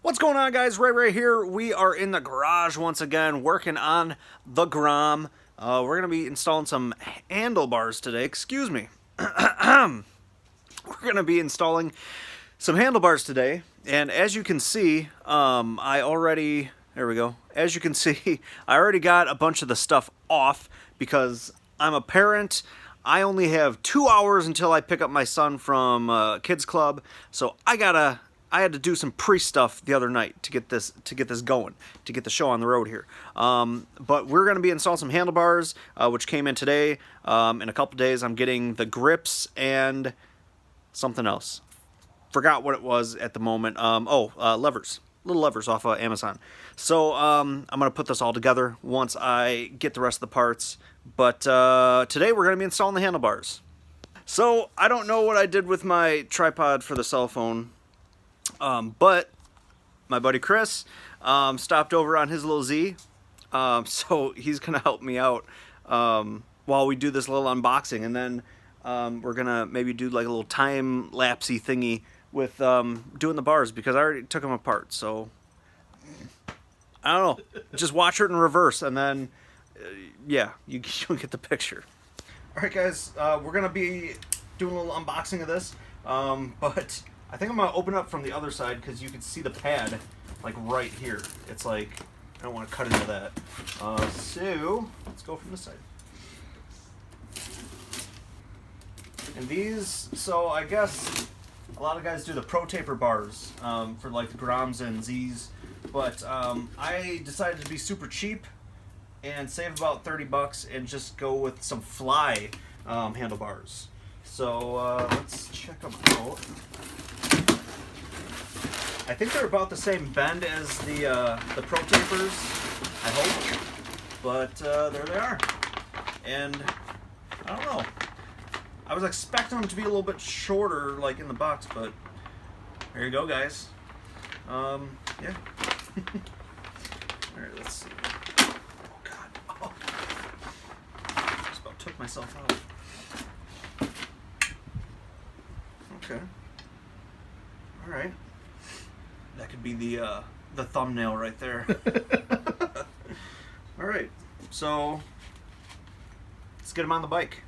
What's going on, guys? Ray here. We are in the garage once again working on the Grom. We're going to be installing some handlebars today. Excuse me. We're going to be installing some handlebars today. And as you can see, there we go. As you can see, I already got a bunch of the stuff off because I'm a parent. I only have 2 hours until I pick up my son from kids club. So I had to do some pre-stuff the other night to get this going, to get the show on the road here. But we're going to be installing some handlebars, which came in today. In a couple days, I'm getting the grips and something else. Forgot what it was at the moment. Levers. Little levers off of Amazon. So I'm going to put this all together once I get the rest of the parts. But today we're going to be installing the handlebars. So I don't know what I did with my tripod for the cell phone. But my buddy Chris stopped over on his little Z, so he's gonna help me out while we do this little unboxing, and then we're gonna maybe do like a little time-lapsey thingy with doing the bars, because I already took them apart. So I don't know, just watch it in reverse, and then yeah, you'll get the picture. All right, guys, we're gonna be doing a little unboxing of this, but I think I'm going to open up from the other side because you can see the pad like right here. It's like, I don't want to cut into that. So, let's go from this side. And these, so I guess a lot of guys do the Pro Taper bars for like the Groms and Zs. But I decided to be super cheap and save about 30 bucks and just go with some Fly handlebars. So let's check them out. I think they're about the same bend as the Pro Tapers, I hope, but there they are. And I don't know, I was expecting them to be a little bit shorter like in the box, but there you go, guys. Yeah. Alright, let's see. Oh god, oh. Just about took myself out. Okay. Alright. That could be the thumbnail right there. All right, so let's get them on the bike.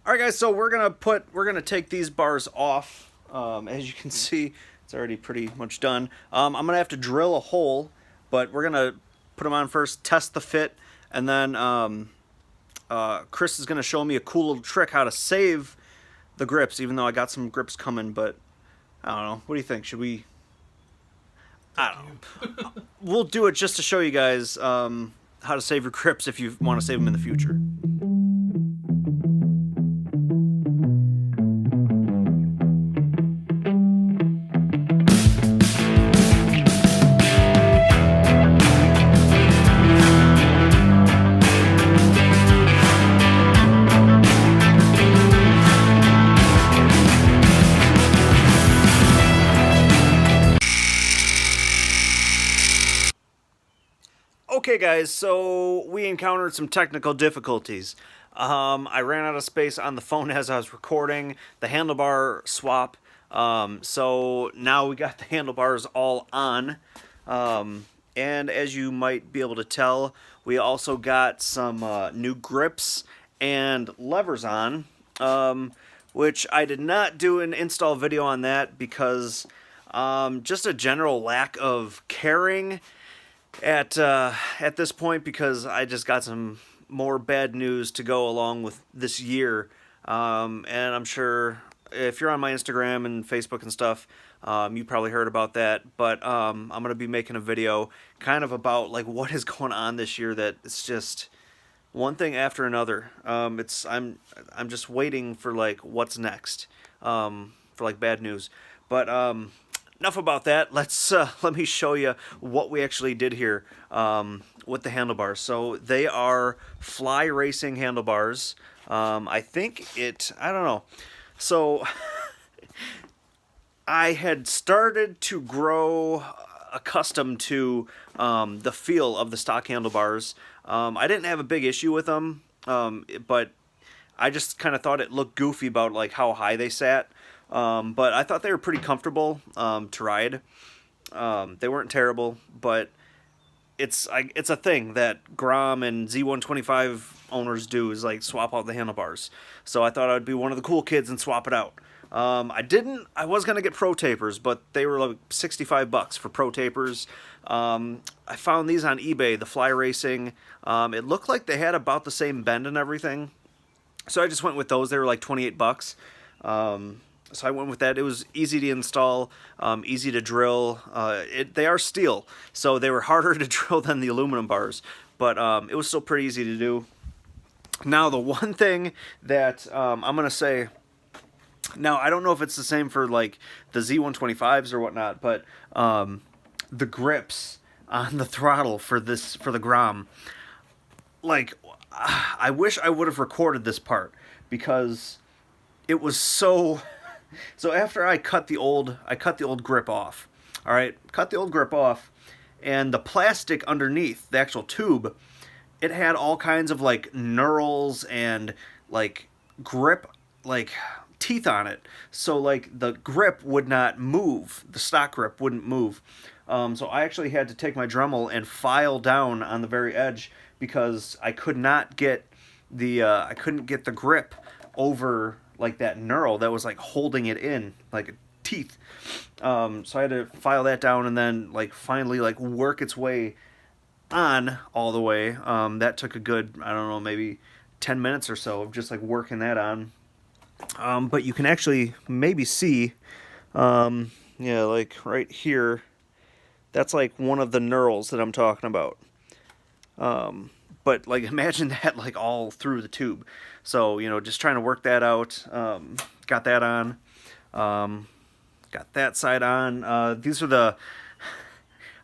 All right, guys. So we're gonna take these bars off. As you can see, it's already pretty much done. I'm gonna have to drill a hole, but we're gonna put them on first, test the fit, and then Chris is gonna show me a cool little trick how to save the grips. Even though I got some grips coming, but I don't know. What do you think? Should we? I don't know. We'll do it just to show you guys how to save your grips if you want to save them in the future. Okay, guys, so we encountered some technical difficulties. I ran out of space on the phone as I was recording the handlebar swap, so now we got the handlebars all on, and as you might be able to tell, we also got some new grips and levers on, which I did not do an install video on that because just a general lack of caring at this point, because I just got some more bad news to go along with this year, and I'm sure if you're on my Instagram and Facebook and stuff, you probably heard about that, but I'm gonna be making a video kind of about like what is going on this year, that it's just one thing after another. I'm just waiting for like what's next, for like bad news, but enough about that. Let me show you what we actually did here with the handlebars. So they are Fly Racing handlebars. I don't know. So I had started to grow accustomed to the feel of the stock handlebars. I didn't have a big issue with them, but I just kind of thought it looked goofy about like how high they sat. But I thought they were pretty comfortable to ride. They weren't terrible, but it's a thing that Grom and Z125 owners do, is like swap out the handlebars. So I thought I'd be one of the cool kids and swap it out. I didn't. I was gonna get pro tapers, but they were like $65 for pro tapers. I found these on eBay, the Fly Racing. It looked like they had about the same bend and everything, so I just went with those. They were like $28. So I went with that. It was easy to install, easy to drill. They are steel, so they were harder to drill than the aluminum bars, but it was still pretty easy to do. Now, the one thing that I'm going to say, now I don't know if it's the same for like the Z125s or whatnot, but the grips on the throttle for the Grom, like, I wish I would have recorded this part, because it was so... So after I cut the old grip off. All right, cut the old grip off, and the plastic underneath the actual tube, it had all kinds of like knurls and like grip, like teeth on it. So like the grip would not move, the stock grip wouldn't move. So I actually had to take my Dremel and file down on the very edge, because I could not get I couldn't get the grip over like that knurl that was like holding it in like teeth. So I had to file that down and then like finally like work its way on all the way. That took a good, I don't know, maybe 10 minutes or so of just like working that on. But you can actually maybe see, yeah, like right here, that's like one of the knurls that I'm talking about. But like imagine that like all through the tube. So, you know, just trying to work that out. Got that on. Got that side on. These are the...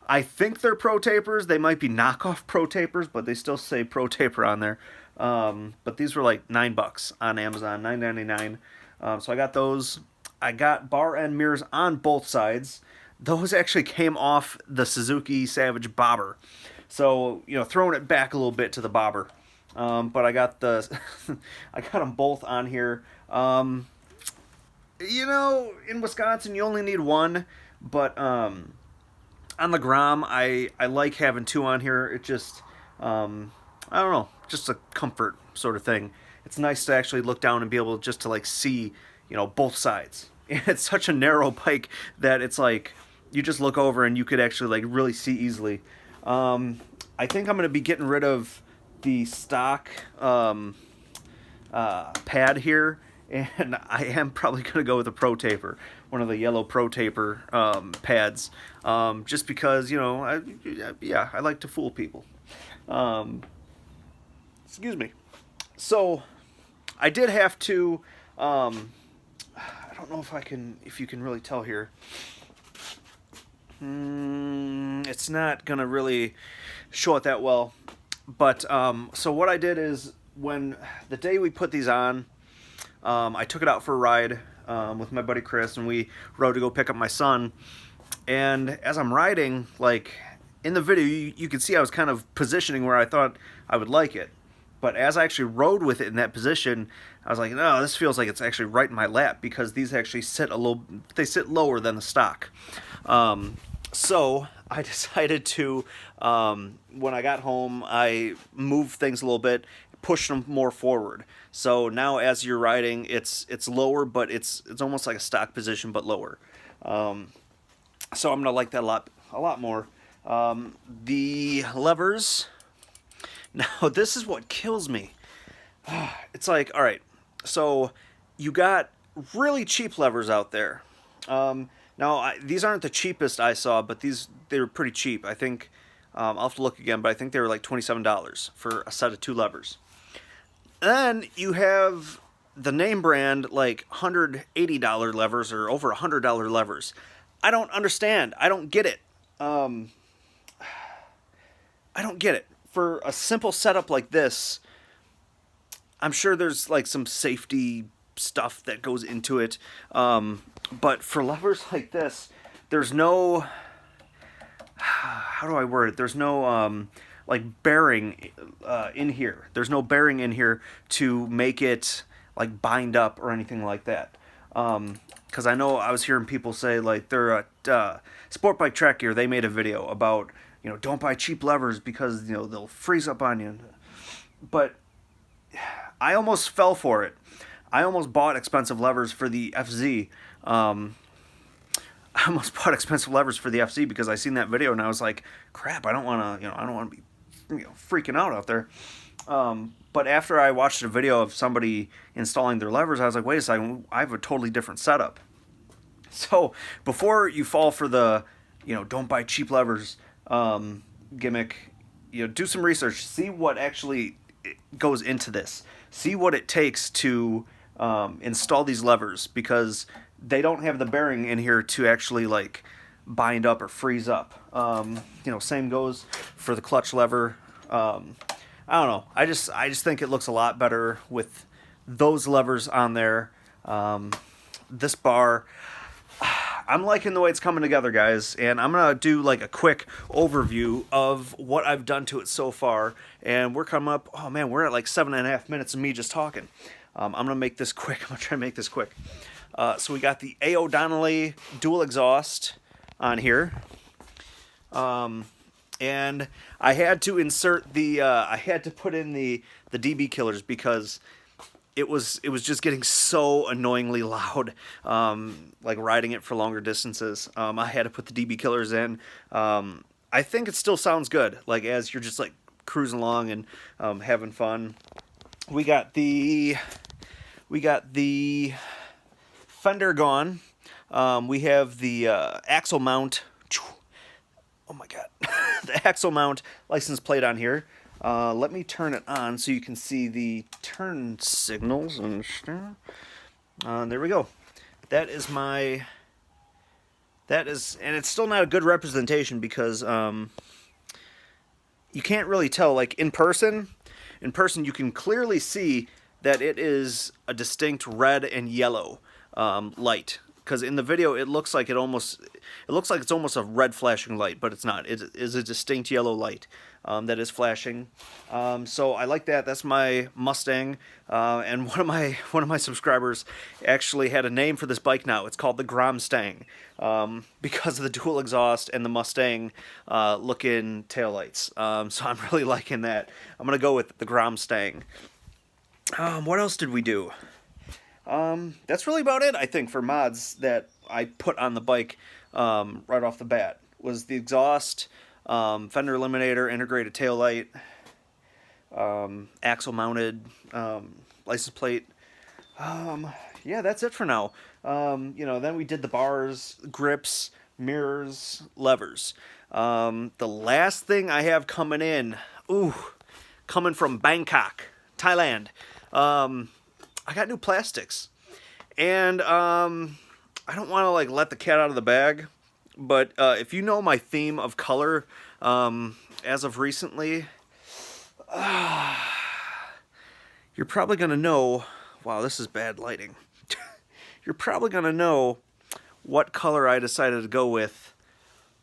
I think they're Pro Tapers. They might be knockoff Pro Tapers, but they still say Pro Taper on there. But these were like $9 on Amazon, $9.99. So I got those. I got bar end mirrors on both sides. Those actually came off the Suzuki Savage bobber. So, you know, throwing it back a little bit to the bobber. But I got I got them both on here. You know, in Wisconsin, you only need one. But on the Grom, I like having two on here. It just, I don't know, just a comfort sort of thing. It's nice to actually look down and be able just to like see, you know, both sides. It's such a narrow bike that it's like you just look over and you could actually like really see easily. I think I'm going to be getting rid of the stock pad here, and I am probably going to go with a Pro Taper, one of the yellow Pro Taper pads, just because, you know, I like to fool people. Excuse me. So I did have to, I don't know if you can really tell here. It's not gonna really show it that well, but so what I did is, when the day we put these on, I took it out for a ride with my buddy Chris, and we rode to go pick up my son. And as I'm riding, like in the video, you can see I was kind of positioning where I thought I would like it, but as I actually rode with it in that position, I was like, no, this feels like it's actually right in my lap, because these actually sit they sit lower than the stock. So I decided to, when I got home, I moved things a little bit, pushed them more forward. So now as you're riding, it's lower, but it's almost like a stock position, but lower. So I'm gonna like that a lot more. The levers. Now this is what kills me. It's like, all right, so you got really cheap levers out there. Now, these aren't the cheapest I saw, but they were pretty cheap. I think, I'll have to look again, but I think they were like $27 for a set of two levers. Then you have the name brand, like $180 levers or over $100 levers. I don't understand. I don't get it. I don't get it. For a simple setup like this, I'm sure there's like some safety stuff that goes into it. But for levers like this, there's no, how do I word it? There's no like bearing in here. There's no bearing in here to make it like bind up or anything like that. Because I know I was hearing people say, like, they're a Sport Bike Track Gear, they made a video about, don't buy cheap levers because, they'll freeze up on you. But I almost fell for it. I almost bought expensive levers for the FZ. I almost bought expensive levers for the FZ because I seen that video and I was like, crap, I don't want to, I don't want to be, freaking out there. But after I watched a video of somebody installing their levers, I was like, wait a second, I have a totally different setup. So before you fall for the, don't buy cheap levers gimmick, do some research, see what actually goes into this, see what it takes to install these levers, because they don't have the bearing in here to actually like bind up or freeze up. Same goes for the clutch lever. I don't know. I just think it looks a lot better with those levers on there. This bar, I'm liking the way it's coming together, guys, and I'm gonna do like a quick overview of what I've done to it so far. And we're coming up. Oh man, we're at like 7.5 minutes of me just talking. I'm gonna make this quick. I'm gonna try to make this quick. So we got the A.O. Donnelly dual exhaust on here. And I had to insert the, I had to put in the DB killers because it was just getting so annoyingly loud, like riding it for longer distances. I had to put the DB killers in. I think it still sounds good, like as you're just like cruising along and having fun. We got the fender gone. We have the axle mount. Oh my god. The axle mount license plate on here. Let me turn it on so you can see the turn signals. And there we go. And it's still not a good representation because you can't really tell. Like in person you can clearly see that it is a distinct red and yellow light. Because in the video it looks like it's almost a red flashing light, but it's not. It is a distinct yellow light that is flashing. So I like that. That's my Mustang, and one of my subscribers actually had a name for this bike now. It's called the Gromstang, because of the dual exhaust and the Mustang looking taillights. So I'm really liking that. I'm gonna go with the Gromstang. What else did we do? That's really about it, I think, for mods that I put on the bike right off the bat. Was the exhaust, fender eliminator, integrated taillight, axle mounted license plate. Yeah, that's it for now. Then we did the bars, grips, mirrors, levers. The last thing I have coming in, coming from Bangkok, Thailand. I got new plastics, and I don't want to like let the cat out of the bag, but if you know my theme of color, as of recently, you're probably gonna know. Wow, this is bad lighting. You're probably gonna know what color I decided to go with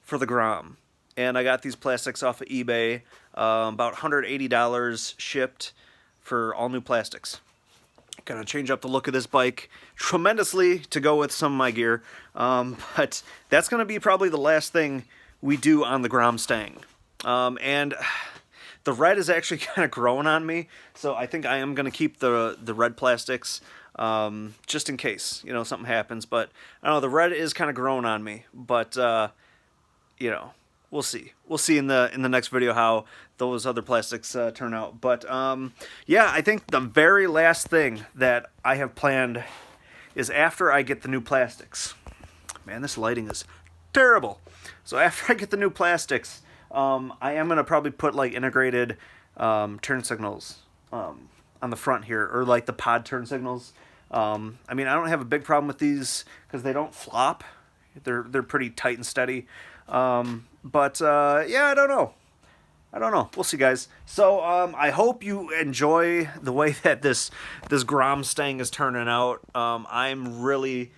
for the Grom, and I got these plastics off of eBay, about $180 shipped for all new plastics. Gonna change up the look of this bike tremendously to go with some of my gear, but that's gonna be probably the last thing we do on the Gromstang. And the red is actually kind of growing on me, so I think I am gonna keep the red plastics just in case something happens. But I don't know, the red is kind of growing on me, but we'll see. We'll see in the next video how those other plastics turn out. But yeah, I think the very last thing that I have planned is after I get the new plastics. Man, this lighting is terrible. So after I get the new plastics, I am gonna probably put like integrated turn signals on the front here, or like the pod turn signals. I mean, I don't have a big problem with these because they don't flop. They're pretty tight and steady. But yeah, I don't know. We'll see, guys. So I hope you enjoy the way that this Gromstang is turning out. I'm really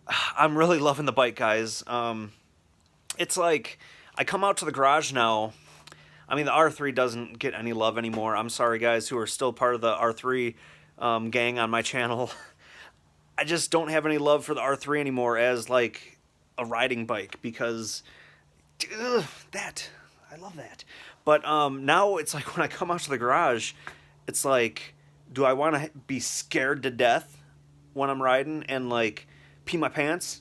loving the bike, guys. It's like I come out to the garage now. I mean, the R3 doesn't get any love anymore. I'm sorry, guys, who are still part of the R3 gang on my channel. I just don't have any love for the R3 anymore as like a riding bike because that I love that. But now it's like when I come out to the garage, it's like, do I want to be scared to death when I'm riding and like pee my pants,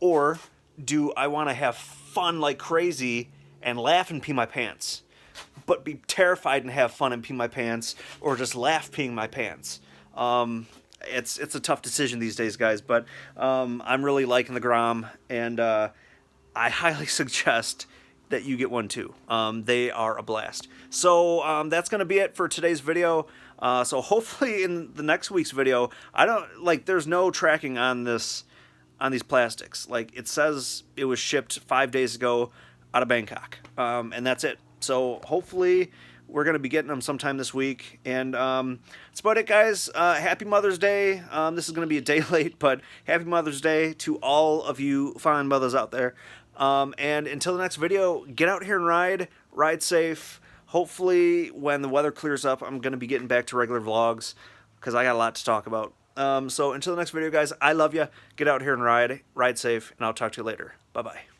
or do I want to have fun like crazy and laugh and pee my pants, but be terrified and have fun and pee my pants, or just laugh peeing my pants? It's a tough decision these days, guys. But I'm really liking the Grom, and I highly suggest that you get one too. They are a blast. So that's gonna be it for today's video. So hopefully in the next week's video, there's no tracking on these plastics. Like, it says it was shipped 5 days ago out of Bangkok, and that's it. So hopefully we're going to be getting them sometime this week. And that's about it, guys. Happy Mother's Day. This is going to be a day late, but happy Mother's Day to all of you fine mothers out there. And until the next video, get out here and ride safe. Hopefully when the weather clears up, I'm going to be getting back to regular vlogs because I got a lot to talk about. So until the next video, guys, I love you. Get out here and ride safe, and I'll talk to you later. Bye-bye.